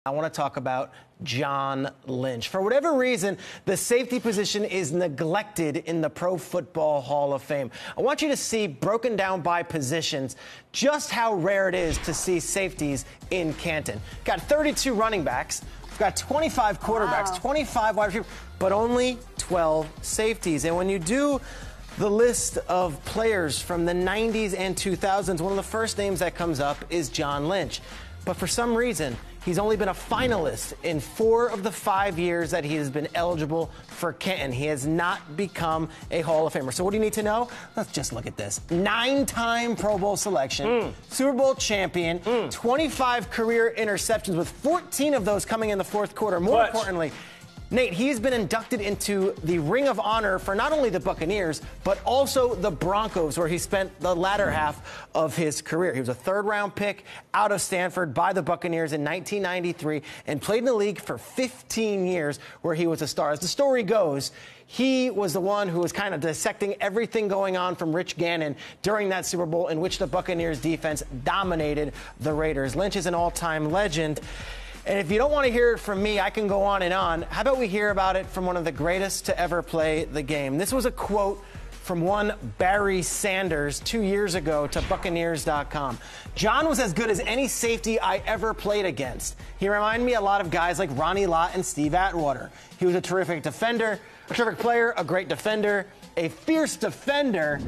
I want to talk about John Lynch. For whatever reason, the safety position is neglected in the Pro Football Hall of Fame. I want you to see, broken down by positions, just how rare it is to see safeties in Canton. Got 32 running backs, got 25 quarterbacks, 25 wide receivers, but only 12 safeties. And when you do the list of players from the 90s and 2000s, one of the first names that comes up is John Lynch. But for some reason, he's only been a finalist in 4 of the 5 years that he has been eligible for Canton. He has not become a Hall of Famer. So what do you need to know? Let's just look at this. 9-time Pro Bowl selection, Super Bowl champion, 25 career interceptions, with 14 of those coming in the fourth quarter. More importantly, Nate, he's been inducted into the Ring of Honor for not only the Buccaneers, but also the Broncos, where he spent the latter half of his career. He was a third-round pick out of Stanford by the Buccaneers in 1993 and played in the league for 15 years, where he was a star. As the story goes, he was the one who was kind of dissecting everything going on from Rich Gannon during that Super Bowl in which the Buccaneers defense dominated the Raiders. Lynch is an all-time legend. And if you don't want to hear it from me, I can go on and on. How about we hear about it from one of the greatest to ever play the game? This was a quote from one Barry Sanders 2 years ago to Buccaneers.com. John was as good as any safety I ever played against. He reminded me a lot of guys like Ronnie Lott and Steve Atwater. He was a terrific defender, a terrific player, a great defender, a fierce defender.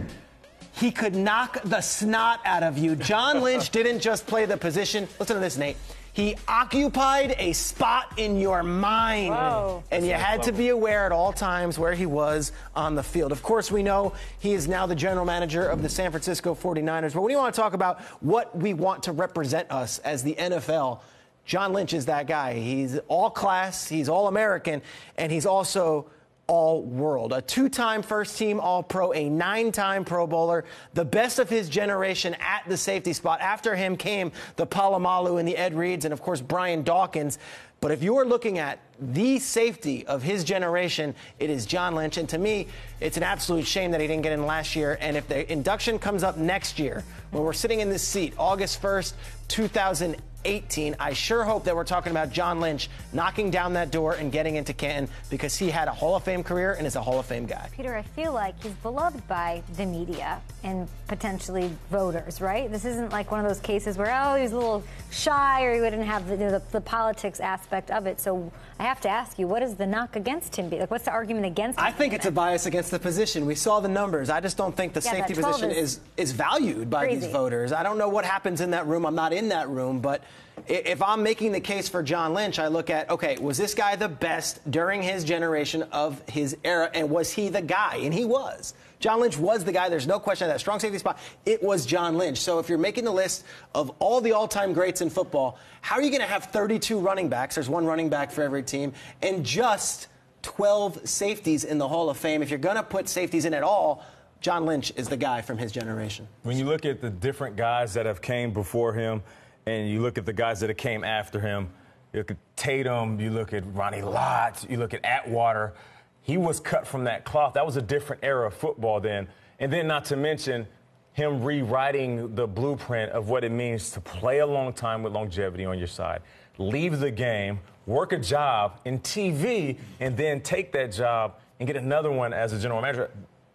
He could knock the snot out of you. John Lynch didn't just play the position. Listen to this, Nate. He occupied a spot in your mind. Whoa. And you had to be aware at all times where he was on the field. Of course, we know he is now the general manager of the San Francisco 49ers. But when you want to talk about what we want to represent us as the NFL, John Lynch is that guy. He's all class, he's all American, and he's also all-world. A 2-time first-team All-Pro, a 9-time Pro Bowler, the best of his generation at the safety spot. After him came the Polamalu and the Ed Reeds and, of course, Brian Dawkins. But if you're looking at the safety of his generation, it is John Lynch. And to me, it's an absolute shame that he didn't get in last year. And if the induction comes up next year, when we're sitting in this seat, August 1st, 2018, I sure hope that we're talking about John Lynch knocking down that door and getting into Canton, because he had a Hall of Fame career and is a Hall of Fame guy. Peter, I feel like he's beloved by the media and potentially voters, right? This isn't like one of those cases where, oh, he was a little shy or he wouldn't have the politics aspect of it. So I have to ask you, what is the knock against him? Like, what's the argument against him? I think it's a bias against the position. We saw the numbers. I just don't think the safety position is valued by these voters. I don't know what happens in that room. I'm not in that room, but if I'm making the case for John Lynch, I look at, okay, was this guy the best during his generation of his era, and was he the guy? And he was. John Lynch was the guy. There's no question of that strong safety spot. It was John Lynch. So if you're making the list of all the all-time greats in football, how are you going to have 32 running backs? There's one running back for every team, and just 12 safeties in the Hall of Fame. If you're going to put safeties in at all, John Lynch is the guy from his generation. When you look at the different guys that have came before him, and you look at the guys that have came after him, you look at Tatum, you look at Ronnie Lott, you look at Atwater, he was cut from that cloth. That was a different era of football then. And then not to mention him rewriting the blueprint of what it means to play a long time with longevity on your side, leave the game, work a job in TV, and then take that job and get another one as a general manager.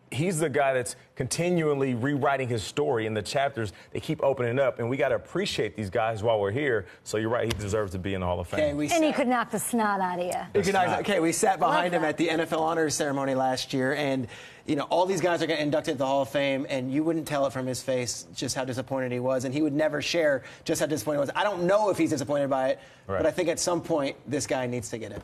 He's the guy that's continually rewriting his story in the chapters. They keep opening up, and we got to appreciate these guys while we're here. So you're right, he deserves to be in the Hall of Fame. And he could knock the snot out of you. Okay, we sat behind him at the NFL Honors Ceremony last year, and you know, all these guys are getting inducted to the Hall of Fame, and you wouldn't tell it from his face just how disappointed he was, and he would never share just how disappointed he was. I don't know if he's disappointed by it, but I think at some point this guy needs to get it.